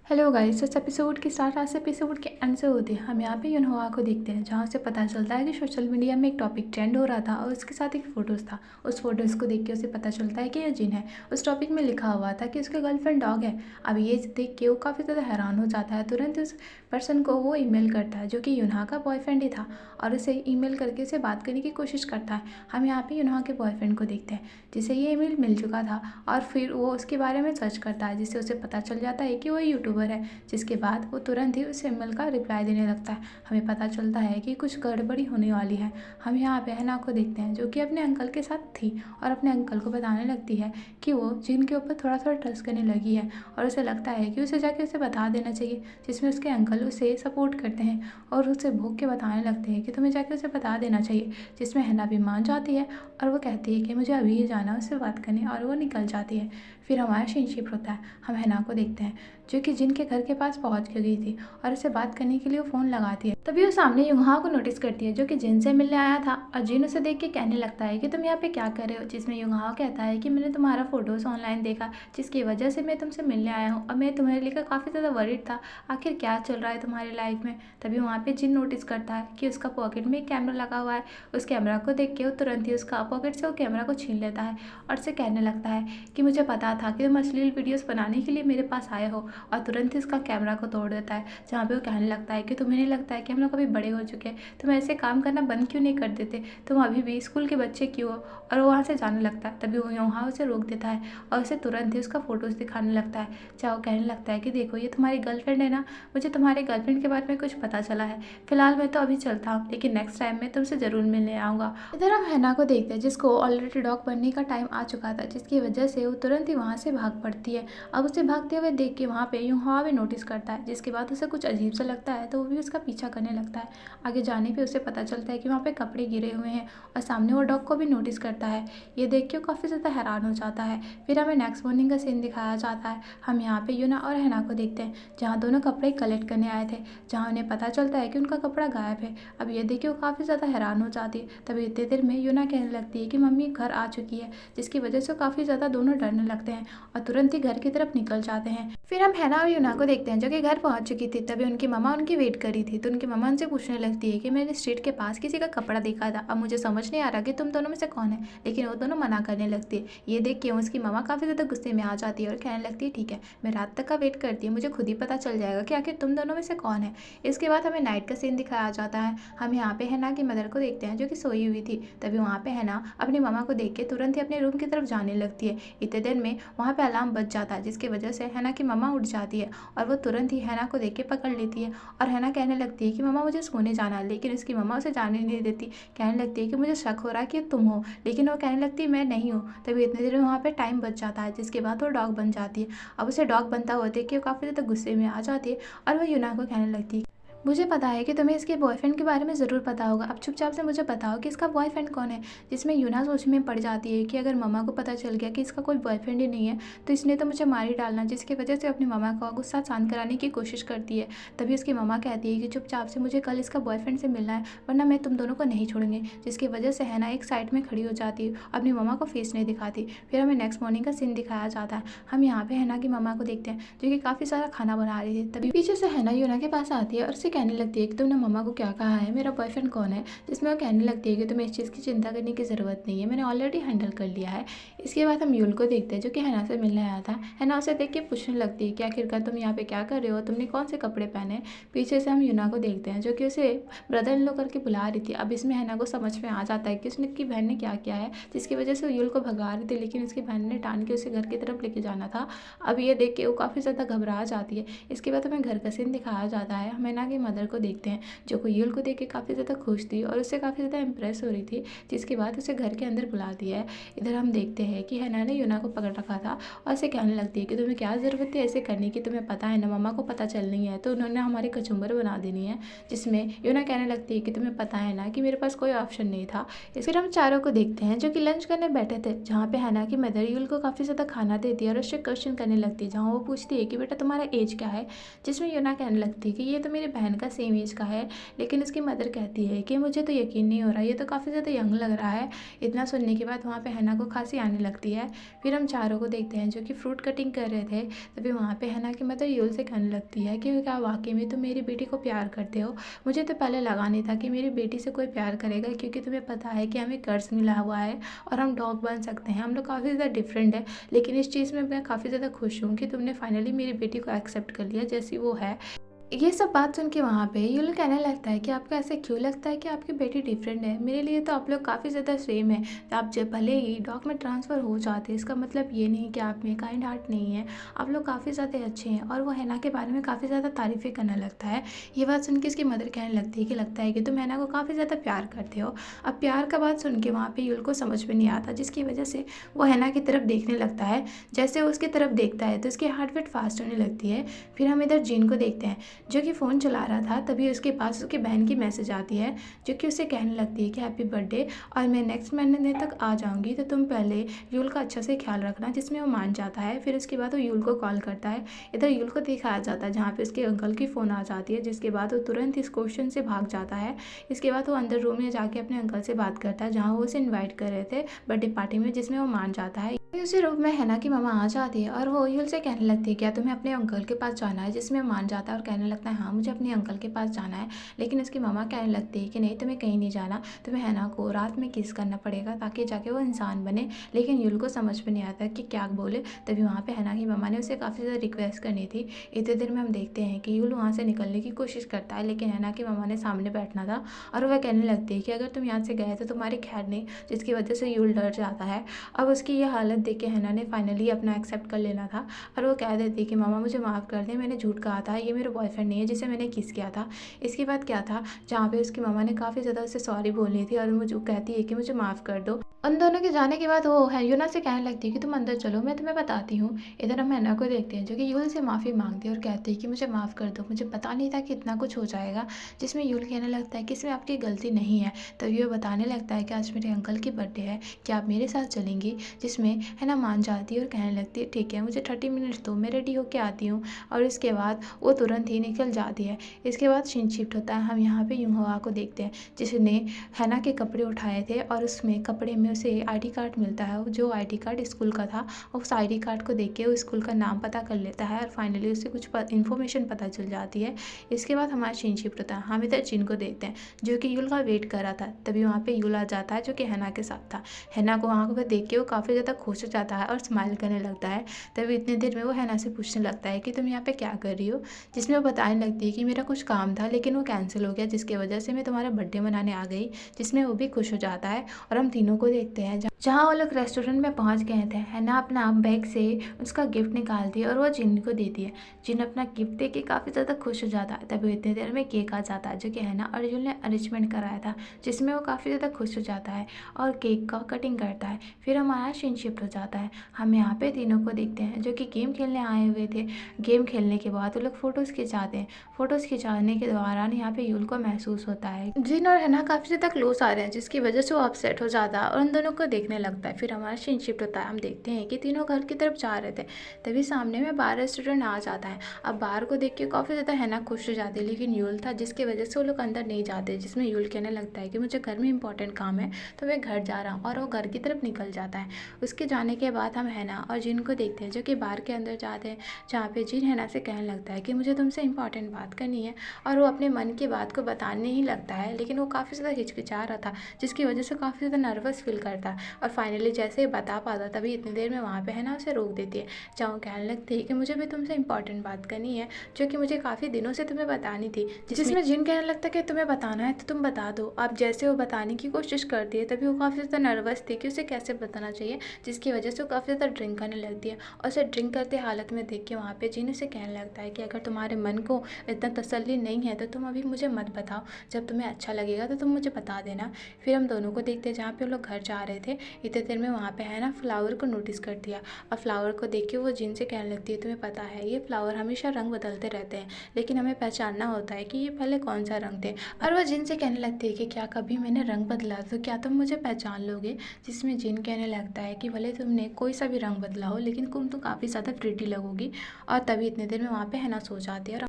Hello guys, इस episode की start आज से एपिसोड के एंड से होती है। हम यहाँ पे युनहुआ को देखते हैं, जहाँ से पता चलता है कि सोशल मीडिया में एक टॉपिक ट्रेंड हो रहा था और उसके साथ एक फ़ोटोज़ था। उस फोटोज़ को देख के उसे पता चलता है कि यह जिन है। उस टॉपिक में लिखा हुआ था कि उसका गर्लफ्रेंड डॉग है। अब ये देख के वो काफ़ी ज़्यादा हैरान हो जाता है। तुरंत उस पर्सन को वो ईमेल करता है, जो कि युनहा का बॉयफ्रेंड ही था, और उसे ईमेल करके उसे बात करने की कोशिश करता है। हम यहाँ पे युनहा के बॉयफ्रेंड को देखते हैं, जिसे ये ईमेल मिल चुका था, और फिर वो उसके बारे में सर्च करता है, जिससे उसे पता चल जाता है कि वो यूट्यूबर है। जिसके बाद वो तुरंत ही उस ईमेल का रिप्लाई देने लगता है। हमें पता चलता है कि कुछ गड़बड़ी होने वाली है। हम यहाँ पे हैना को देखते हैं, जो कि अपने अंकल के साथ थी और अपने अंकल को बताने लगती है कि वो जिन के ऊपर थोड़ा थोड़ा ट्रस्ट करने लगी है, और उसे लगता है कि उसे जाके उसे बता देना चाहिए। जिसमें उसके अंकल उसे सपोर्ट करते हैं और उसे भूख के बताने लगते हैं कि तुम्हें जाके उसे बता देना चाहिए। जिसमें हैना भी मान जाती है और वो कहती है कि मुझे अभी ही जाना उससे बात करने, और वो निकल जाती है। फिर हमारा सीनशिप होता है। हम हैना को देखते हैं, जो कि जिनके घर के पास पहुंच गई थी, और उसे बात करने के लिए वो फ़ोन लगाती है। तभी वो सामने युनहा को नोटिस करती है, जो कि जिन से मिलने आया था, और जिन उसे देख के कहने लगता है कि तुम यहाँ पे क्या कर रहे हो। जिसमें युनहा कहता है कि मैंने तुम्हारा फ़ोटोज़ ऑनलाइन देखा, जिसकी वजह से मैं तुमसे मिलने आया हूँ, और मैं तुम्हारे लेकर काफ़ी ज़्यादा वरीड था। आखिर क्या चल रहा है तुम्हारी लाइफ में। तभी वहाँ पे जिन नोटिस करता है कि उसका पॉकेट में एक कैमरा लगा हुआ है। उस कैमरा को देख के वो तुरंत ही उसका पॉकेट से वो कैमरा को छीन लेता है, और उसे कहने लगता है कि मुझे पता था कि तुम अश्लील वीडियोज़ बनाने के लिए मेरे पास आए हो, और तुरंत ही उसका कैमरा को तोड़ देता है। जहाँ पे वो कहने लगता है कि तुम्हें नहीं लगता है कि हम लोग कभी बड़े हो चुके हैं, तुम ऐसे काम करना बंद क्यों नहीं कर देते, तुम अभी भी स्कूल के बच्चे क्यों हो। और वो वहाँ से जाने लगता है। तभी वो यहाँ उसे रोक देता है और उसे तुरंत ही उसका फ़ोटोज़ दिखाने लगता है। चाहे वो कहने लगता है कि देखो ये तुम्हारी गर्लफ्रेंड है ना, मुझे तुम्हारे गर्लफ्रेंड के बारे में कुछ पता चला है। फिलहाल मैं तो अभी चलता हूँ, लेकिन नेक्स्ट टाइम मैं तुमसे ज़रूर मिलने आऊँगा। इधर हम हैना को देखते हैं, जिसको ऑलरेडी डॉग बनने का टाइम आ चुका था, जिसकी वजह से वो तुरंत ही वहाँ से भाग पड़ती है। अब उसे भागते हुए देख के वहाँ पे युनहा भी नोटिस करता है, जिसके बाद उसे कुछ अजीब सा लगता है, तो वो भी उसका पीछा करने लगता है। आगे जाने पे उसे पता चलता है कि वहाँ पे कपड़े गिरे हुए हैं, और सामने वो डॉग को भी नोटिस करता है। ये देख के वो काफ़ी ज़्यादा हैरान हो जाता है। फिर हमें नेक्स्ट मॉर्निंग का सीन दिखाया जाता है। हम यहाँ पे युना और हैना को देखते हैं, जहाँ दोनों कपड़े कलेक्ट करने आए थे, जहाँ उन्हें पता चलता है कि उनका कपड़ा गायब है। अब ये देख के वो काफ़ी ज़्यादा हैरान हो जाती है। तभी इतनी देर में युना कहने लगती है कि मम्मी घर आ चुकी है, जिसकी वजह से काफ़ी ज़्यादा दोनों डरने लगते हैं और तुरंत ही घर की तरफ निकल जाते हैं। फिर हम हैना और युना को देखते हैं, जो कि घर पहुंच चुकी थी। तभी उनकी मम्मा उनकी वेट कर रही थी, तो उनकी मम्मा उनसे पूछने लगती है कि मैंने स्ट्रीट के पास किसी का कपड़ा देखा था, अब मुझे समझ नहीं आ रहा कि तुम दोनों में से कौन है। लेकिन वो दोनों मना करने लगती है। ये देख के उसकी मम्मा काफ़ी ज़्यादा गुस्से में आ जाती है और कहने लगती है ठीक है, मैं रात तक का वेट करती हूँ, मुझे खुद ही पता चल जाएगा कि आखिर तुम दोनों में से कौन है। इसके बाद हमें नाइट का सीन दिखाया जाता है। हम यहाँ पे हैना की मदर को देखते हैं, जो कि सोई हुई थी। तभी वहाँ पे हैना अपनी मम्मा को देख के तुरंत ही अपने रूम की तरफ जाने लगती है। इतने देर में वहाँ पे अलार्म बज जाता है, जिसकी वजह से हैना की मम्मा उठ जाती है, और वो तुरंत ही हैना को देख के पकड़ लेती है। और हैना कहने लगती है कि मम्मा मुझे सोने जाना है, लेकिन उसकी मम्मा उसे जाने नहीं देती। कहने लगती है कि मुझे शक हो रहा है कि तुम हो, लेकिन वो कहने लगती है मैं नहीं हूँ। तभी इतनी देर में वहाँ पे टाइम बच जाता है, जिसके बाद वो डॉग बन जाती है। अब उसे डॉग बनता हुआ देख के वो काफ़ी ज़्यादा गुस्से में आ जाती है, और वह युना को कहने लगती है मुझे पता है कि तुम्हें इसके बॉयफ्रेंड के बारे में ज़रूर पता होगा, अब चुपचाप से मुझे बताओ कि इसका बॉयफ्रेंड कौन है। जिसमें यूना सोच में पड़ जाती है कि अगर मम्मा को पता चल गया कि इसका कोई बॉयफ्रेंड ही नहीं है, तो इसने तो मुझे मार ही डालना। जिसकी वजह से अपनी मम्मा का गुस्सा शांत कराने की कोशिश करती है। तभी उसकी मम्मा कहती है कि चुपचाप से मुझे कल इसका बॉयफ्रेंड से मिलना है, वरना मैं तुम दोनों को नहीं छोड़ूंगी। जिसकी वजह से हैना एक साइड में खड़ी हो जाती है, अपनी मम्मा को फेस नहीं दिखाती। फिर हमें नेक्स्ट मॉर्निंग का सीन दिखाया जाता है। हम यहाँ पे हैना की मम्मा को देखते हैं, जो कि काफ़ी सारा खाना बना रही थी। तभी पीछे से हैना यूना के पास आती है और उससे कहने लगती है कि तुमने मम्मा को क्या कहा है, मेरा बॉयफ्रेंड कौन है। जिसमें वो कहने लगती है कि तुम्हें इस चीज़ की चिंता करने की ज़रूरत नहीं है, मैंने ऑलरेडी हैंडल कर लिया है। इसके बाद हम यूल को देखते हैं, जो कि हैना से मिलने आया था। हैना उसे देख के पूछने लगती है कि आखिरकार तुम यहाँ पे क्या कर रहे हो, तुमने कौन से कपड़े पहने। पीछे से हम यूना को देखते हैं, जो कि उसे ब्रदर इन लो करके बुला रही थी। अब इसमें हैना को समझ में आ जाता है कि उसने की बहन ने क्या किया है, जिसकी वजह से वो यूल को भगा रही थी, लेकिन उसकी बहन ने टान के उसे घर की तरफ लेके जाना था। अब ये देख के वो काफ़ी ज़्यादा घबरा जाती है। इसके बाद हमें घर का सीन दिखाया जाता है। हम हैना की मदर को देखते हैं, जो को यूल को देख के काफ़ी ज़्यादा खुश थी और उससे काफ़ी ज़्यादा इंप्रेस हो रही थी। जिसके बाद उसे घर के अंदर बुला दिया है। इधर हम देखते हैं कि हैना ने यूना को पकड़ रखा था और उसे कहने लगती है कि तुम्हें क्या ज़रूरत है ऐसे करने की, तुम्हें पता है ना मम्मा को पता चलनी है तो उन्होंने हमारी कचुम्बर बना देनी है। जिसमें यूना कहने लगती है कि तुम्हें पता है ना कि मेरे पास कोई ऑप्शन नहीं था। फिर हम चारों को देखते हैं, जो कि लंच करने बैठे थे, जहाँ पे हैना की मदर यूल को काफ़ी ज़्यादा खाना देती है और उससे क्वेश्चन करने लगती है, जहाँ वो पूछती है कि बेटा तुम्हारा एज क्या है। जिसमें यूना कहने लगती है कि ये तो मेरी बहन जिन का सेम एज का है। लेकिन उसकी मदर कहती है कि मुझे तो यकीन नहीं हो रहा, ये तो काफ़ी ज़्यादा यंग लग रहा है। इतना सुनने के बाद वहाँ पे हैना को खांसी आने लगती है। फिर हम चारों को देखते हैं जो कि फ्रूट कटिंग कर रहे थे। तभी वहाँ पे हैना की मदर यूल से कहने लगती है कि क्या वाकई में तुम मेरी बेटी को प्यार करते हो? मुझे तो पहले लगा नहीं था कि मेरी बेटी से कोई प्यार करेगा, क्योंकि तुम्हें पता है कि हमें कर्ज मिला हुआ है और हम डॉग बन सकते हैं। हम लोग काफ़ी ज़्यादा डिफरेंट है, लेकिन इस चीज़ में मैं काफ़ी ज़्यादा खुश हूँ कि तुमने फाइनली मेरी बेटी को एक्सेप्ट कर लिया जैसी वो है। ये सब बात सुन के वहाँ पे यूल कहने लगता है कि आपको ऐसे क्यों लगता है कि आपकी बेटी डिफरेंट है? मेरे लिए तो आप लोग काफ़ी ज़्यादा सेम है। आप जब भले ही डॉग में ट्रांसफ़र हो जाते हैं, इसका मतलब ये नहीं कि आप में काइंड हार्ट नहीं है। आप लोग काफ़ी ज़्यादा अच्छे हैं। और वो हैना के बारे में काफ़ी ज़्यादा तारीफ़ें करने लगता है। ये बात सुन के इसकी मदर कहने लगती है कि लगता है कि तुम हैना को काफ़ी ज़्यादा प्यार करते हो। अब प्यार का बात सुन के वहाँ पे यूल को समझ में नहीं आता, जिसकी वजह से वो हैना की तरफ देखने लगता है। जैसे वो उसकी तरफ देखता है तो उसकी हार्ट बीट फास्ट होने लगती है। फिर हम इधर जिन को देखते हैं जो कि फ़ोन चला रहा था। तभी उसके पास उसकी बहन की मैसेज आती है, जो कि उसे कहने लगती है कि हैप्पी बर्थडे और मैं नेक्स्ट महीने तक आ जाऊंगी, तो तुम पहले यूल का अच्छा से ख्याल रखना। जिसमें वो मान जाता है। फिर उसके बाद वो यूल को कॉल करता है। इधर यूल को दिखाया जाता है जहाँ पे उसके अंकल की फ़ोन आ जाती है, जिसके बाद वो तुरंत इस क्वेश्चन से भाग जाता है। इसके बाद वो अंदर रूम में जाके अपने अंकल से बात करता है, जहाँ वो उसे इन्वाइट कर रहे थे बर्थडे पार्टी में, जिसमें वो मान जाता है। उसी रूम में हैना की मम्मा आ जाती है और वो यूल से कहने लगती है क्या तुम्हें अपने अंकल के पास जाना है? जिसमें मान जाता है और कहने लगता है हाँ मुझे अपने अंकल के पास जाना है। लेकिन उसकी मम्मा कहने लगती है कि नहीं, तुम्हें कहीं नहीं जाना, तुम्हें हैना को रात में किस करना पड़ेगा ताकि जाके वो इंसान बने। लेकिन यूल को समझ में नहीं आता कि क्या बोले। तभी वहाँ पे हैना की मम्मा ने उसे काफ़ी ज़्यादा रिक्वेस्ट करनी थी। इतने देर में हम देखते हैं कि यूल वहाँ से निकलने की कोशिश करता है, लेकिन हैना की मम्मा ने सामने बैठना था और वह कहने लगती है कि अगर तुम यहाँ से गए तो तुम्हारी खैर नहीं, जिसकी वजह से यूल डर जाता है। अब उसकी ये हालत देख के हैना ने फाइनली अपना एक्सेप्ट कर लेना था और वो कह देती है कि मामा मुझे माफ़ कर दें, मैंने झूठ कहा था, ये मेरा बॉयफ्रेंड नहीं है जिसे मैंने किस किया था। इसके बाद क्या था, जहाँ पे उसकी मामा ने काफ़ी ज़्यादा उसे सॉरी बोलनी थी और मुझे कहती है कि मुझे माफ़ कर दो। उन दोनों के जाने के बाद वो है यूना से कहने लगती है कि तुम अंदर चलो, मैं तुम्हें बताती हूँ। इधर हम हैना को देखते हैं जो कि यूल से माफ़ी मांगती है और कहती है कि मुझे माफ़ कर दो, मुझे पता नहीं था कि इतना कुछ हो जाएगा। जिसमें यूल कहने लगता है कि इसमें आपकी गलती नहीं है। तभी वो बताने लगता है कि आज मेरे अंकल की बर्थडे है, क्या आप मेरे साथ चलेंगी? जिसमें हैना मान जाती है और कहने लगती है ठीक है, मुझे 30 मिनट दो, मैं रेडी होके आती हूँ। और इसके बाद वो तुरंत ही निकल जाती है। इसके बाद सीन शिफ्ट होता है। हम यहाँ पे यूनहवा को देखते हैं जिसने हैना के कपड़े उठाए थे और उसमें कपड़े में उसे आईडी कार्ड मिलता है, जो आईडी कार्ड स्कूल का था। उस आईडी कार्ड को देख के वो स्कूल का नाम पता कर लेता है और फाइनली उसे कुछ इन्फॉर्मेशन पता चल जाती है। इसके बाद हमारा सीन शिफ्ट होता है। हम इधर जिन को देखते हैं जो कि यूल का वेट कर रहा था। तभी वहाँ पे यूल आ जाता है जो कि हैना के साथ था। हैना को वहाँ पर देख के वो काफ़ी ज़्यादा खुश हो जाता है और स्माइल करने लगता है। तभी इतनी देर में वो हैना से पूछने लगता है कि तुम यहाँ पे क्या कर रही हो? जिसमें वो बताने लगती है कि मेरा कुछ काम था लेकिन वो कैंसिल हो गया, जिसकी वजह से मैं तुम्हारा बर्थडे मनाने आ गई। जिसमें वो भी खुश हो जाता है और हम तीनों को देखते हैं जहाँ वो लोग रेस्टोरेंट में पहुँच गए थे। हैना अपना बैग से उसका गिफ्ट निकालती है और वो जिन को देती है। जिन अपना गिफ्ट दे के काफ़ी ज़्यादा खुश हो जाता है। तभी इतनी देर में केक आ जाता है जो कि हैना और यूल ने अरेंजमेंट कराया था, जिसमें वो काफ़ी ज़्यादा खुश हो जाता है और केक का कटिंग करता है। फिर हमारा सीन शिफ्ट हो जाता है। हम यहाँ पे तीनों को देखते हैं जो कि गेम खेलने आए हुए थे। गेम खेलने के बाद वो लोग फ़ोटोज़ खिंचाते हैं। फ़ोटोज़ खिंचाने के दौरान यहाँ पे यूल को महसूस होता है जिन और हैना काफ़ी ज़्यादा क्लोज आ रहे हैं, जिसकी वजह से वो अपसेट हो जाता है और उन दोनों को देखने लगता है। फिर हमारा सीन शिफ्ट होता है। हम देखते हैं कि तीनों घर की तरफ जा रहे थे। तभी सामने में बार रेस्टोरेंट आ जाता है। अब बार को देख के काफ़ी ज़्यादा हैना खुश हो जाती है, लेकिन यूल था जिसकी वजह से वो लोग अंदर नहीं जाते। जिसमें यूल कहने लगता है कि मुझे घर में इंपॉर्टेंट काम है तो मैं घर जा रहा हूँ, और वो घर की तरफ निकल जाता है। उसके जाने के बाद हम हैना और जिन को देखते हैं जो कि बार के अंदर जाते हैं, जहाँ पे जिन हैना से कहने लगता है कि मुझे तुमसे इंपॉर्टेंट बात करनी है। और वो अपने मन की बात को बताने ही लगता है, लेकिन वो काफ़ी ज़्यादा हिचकिचा रहा था, जिसकी वजह से काफ़ी ज़्यादा नर्वस फील करता है। और फाइनली जैसे ही बता पाता तभी इतनी देर में वहाँ पे हैना उसे रोक देती है, जहाँ वो कहने लगती है कि मुझे भी तुमसे इंपॉर्टेंट बात करनी है जो कि मुझे काफ़ी दिनों से तुम्हें बतानी थी। जिसमें जिन कहने लगता है कि तुम्हें बताना है तो तुम बता दो। अब जैसे वो बताने की कोशिश करती है तभी वो काफ़ी ज़्यादा नर्वस थी कि उसे कैसे बताना चाहिए, जिसकी वजह से वो काफ़ी ज़्यादा ड्रिंक करने लगती है। और उसे ड्रिंक करते हालत में देख के वहाँ पे जिन उसे कहने लगता है कि अगर तुम्हारे मन को इतना तसल्ली नहीं है तो तुम अभी मुझे मत बताओ, जब तुम्हें अच्छा लगेगा तो तुम मुझे बता देना। फिर हम दोनों को देखते हैं जहाँ पे वो लोग घर जा रहे थे। इतने देर में वहाँ पे है ना फ्लावर को नोटिस कर दिया और फ्लावर को देख के वो जिन से कहने लगती है तुम्हें पता है ये फ्लावर हमेशा रंग बदलते रहते हैं, लेकिन हमें पहचानना होता है कि ये पहले कौन सा रंग थे। और वह जिन से कहने लगती है कि क्या कभी मैंने रंग बदला तो क्या तुम मुझे पहचान लोगे? जिसमें जिन कहने लगता है कि भले तुमने कोई सा भी रंग बदला हो लेकिन तुम तो काफ़ी ज़्यादा प्रिटी लगोगी। और तभी इतनी देर में वहाँ पे है ना सो जाती है।